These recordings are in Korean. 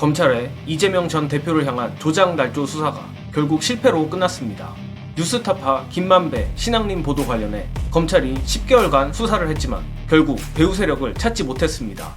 검찰의 이재명 전 대표를 향한 조작 날조 수사가 결국 실패로 끝났습니다. 뉴스타파 김만배 신앙림 보도 관련해 검찰이 10개월간 수사를 했지만 결국 배후 세력을 찾지 못했습니다.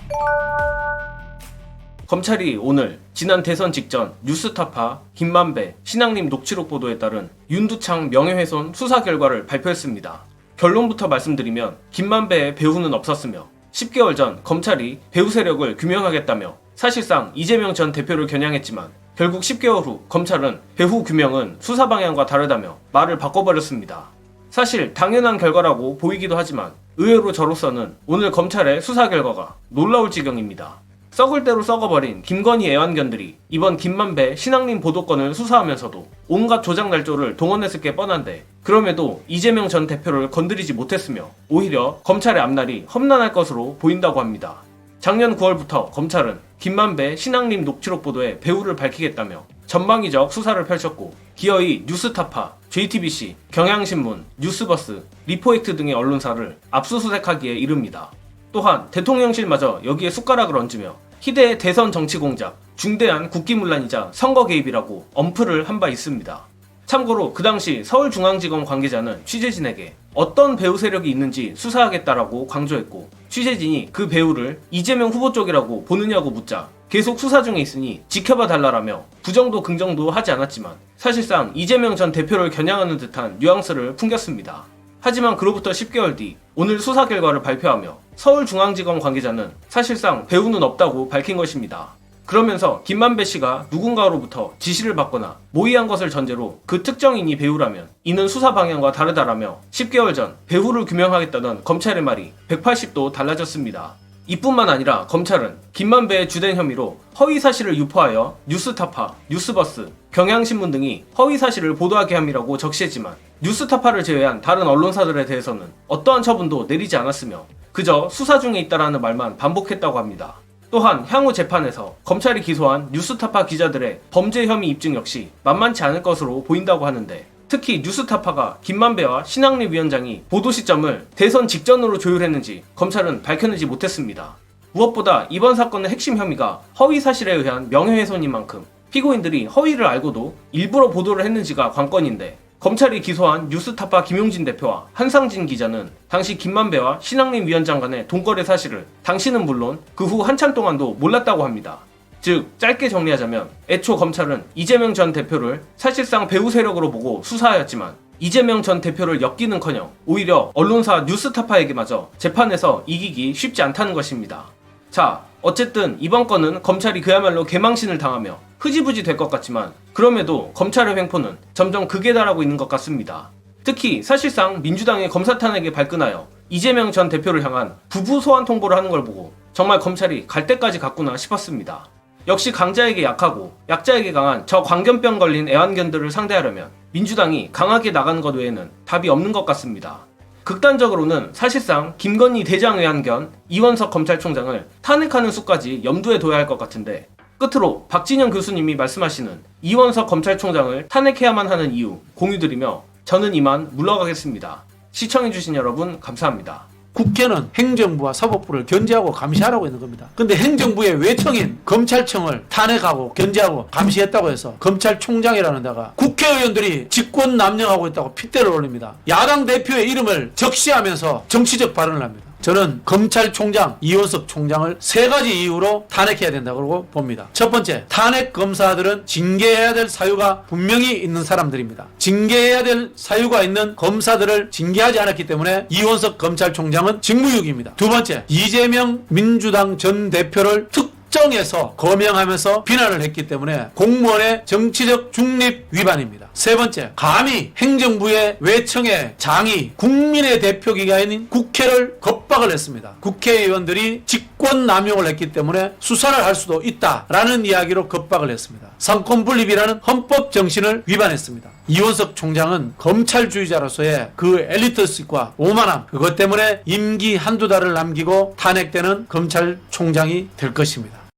검찰이 오늘 지난 대선 직전 뉴스타파 김만배 신앙림 녹취록 보도에 따른 윤두창 명예훼손 수사 결과를 발표했습니다. 결론부터 말씀드리면 김만배의 배후는 없었으며 10개월 전 검찰이 배후 세력을 규명하겠다며 사실상 이재명 전 대표를 겨냥했지만 결국 10개월 후 검찰은 배후 규명은 수사 방향과 다르다며 말을 바꿔버렸습니다. 사실 당연한 결과라고 보이기도 하지만 의외로 저로서는 오늘 검찰의 수사 결과가 놀라울 지경입니다. 썩을 대로 썩어버린 김건희 애완견들이 이번 김만배 신앙림 보도건을 수사하면서도 온갖 조작 날조를 동원했을 게 뻔한데 그럼에도 이재명 전 대표를 건드리지 못했으며 오히려 검찰의 앞날이 험난할 것으로 보인다고 합니다. 작년 9월부터 검찰은 김만배 신앙림 녹취록 보도의 배후를 밝히겠다며 전방위적 수사를 펼쳤고 기어이 뉴스타파, JTBC, 경향신문, 뉴스버스, 리포액트 등의 언론사를 압수수색하기에 이릅니다. 또한 대통령실마저 여기에 숟가락을 얹으며 희대의 대선 정치 공작, 중대한 국기문란이자 선거 개입이라고 엄프를 한 바 있습니다. 참고로 그 당시 서울중앙지검 관계자는 취재진에게 어떤 배후 세력이 있는지 수사하겠다라고 강조했고 취재진이 그 배후를 이재명 후보 쪽이라고 보느냐고 묻자 계속 수사 중에 있으니 지켜봐 달라라며 부정도 긍정도 하지 않았지만 사실상 이재명 전 대표를 겨냥하는 듯한 뉘앙스를 풍겼습니다. 하지만 그로부터 10개월 뒤 오늘 수사 결과를 발표하며 서울중앙지검 관계자는 사실상 배후는 없다고 밝힌 것입니다. 그러면서 김만배 씨가 누군가로부터 지시를 받거나 모의한 것을 전제로 그 특정인이 배후라면 이는 수사 방향과 다르다라며 10개월 전 배후를 규명하겠다던 검찰의 말이 180도 달라졌습니다. 이뿐만 아니라 검찰은 김만배의 주된 혐의로 허위사실을 유포하여 뉴스타파, 뉴스버스, 경향신문 등이 허위사실을 보도하게 함이라고 적시했지만 뉴스타파를 제외한 다른 언론사들에 대해서는 어떠한 처분도 내리지 않았으며 그저 수사 중에 있다라는 말만 반복했다고 합니다. 또한 향후 재판에서 검찰이 기소한 뉴스타파 기자들의 범죄 혐의 입증 역시 만만치 않을 것으로 보인다고 하는데 특히 뉴스타파가 김만배와 신앙림 위원장이 보도 시점을 대선 직전으로 조율했는지 검찰은 밝혀내지 못했습니다. 무엇보다 이번 사건의 핵심 혐의가 허위사실에 의한 명예훼손인 만큼 피고인들이 허위를 알고도 일부러 보도를 했는지가 관건인데 검찰이 기소한 뉴스타파 김용진 대표와 한상진 기자는 당시 김만배와 신앙림 위원장 간의 돈거래 사실을 당시는 물론 그 후 한참 동안도 몰랐다고 합니다. 즉 짧게 정리하자면 애초 검찰은 이재명 전 대표를 사실상 배후 세력으로 보고 수사하였지만 이재명 전 대표를 엮기는커녕 오히려 언론사 뉴스타파에게마저 재판에서 이기기 쉽지 않다는 것입니다. 자, 어쨌든 이번 건은 검찰이 그야말로 개망신을 당하며 흐지부지 될 것 같지만 그럼에도 검찰의 횡포는 점점 극에 달하고 있는 것 같습니다. 특히 사실상 민주당의 검사 탄핵에 발끈하여 이재명 전 대표를 향한 부부 소환 통보를 하는 걸 보고 정말 검찰이 갈 때까지 갔구나 싶었습니다. 역시 강자에게 약하고 약자에게 강한 저 광견병 걸린 애완견들을 상대하려면 민주당이 강하게 나가는 것 외에는 답이 없는 것 같습니다. 극단적으로는 사실상 김건희 대장 애완견 이원석 검찰총장을 탄핵하는 수까지 염두에 둬야 할 것 같은데 끝으로 박진영 교수님이 말씀하시는 이원석 검찰총장을 탄핵해야만 하는 이유 공유드리며 저는 이만 물러가겠습니다. 시청해주신 여러분 감사합니다. 국회는 행정부와 사법부를 견제하고 감시하라고 있는 겁니다. 근데 행정부의 외청인 검찰청을 탄핵하고 견제하고 감시했다고 해서 검찰총장이라는 데가 국회의원들이 직권 남용하고 있다고 핏대를 올립니다. 야당 대표의 이름을 적시하면서 정치적 발언을 합니다. 저는 검찰총장 이원석 총장을 세 가지 이유로 탄핵해야 된다고 봅니다. 첫 번째, 탄핵 검사들은 징계해야 될 사유가 분명히 있는 사람들입니다. 징계해야 될 사유가 있는 검사들을 징계하지 않았기 때문에 이원석 검찰총장은 직무유기입니다. 두 번째, 이재명 민주당 전 대표를 특정해서 거명하면서 비난을 했기 때문에 공무원의 정치적 중립 위반입니다. 세 번째, 감히 행정부의 외청의 장이 국민의 대표기관인 국회를 겁박을 했습니다. 국회의원들이 직권 남용을 했기 때문에 수사를 할 수도 있다라는 이야기로 겁박을 했습니다. 상권분립이라는 헌법 정신을 위반했습니다. 이원석 총장은 검찰주의자로서의 그 엘리트식과 오만함, 그것 때문에 임기 한두 달을 남기고 탄핵되는 검찰총장이 될 것입니다.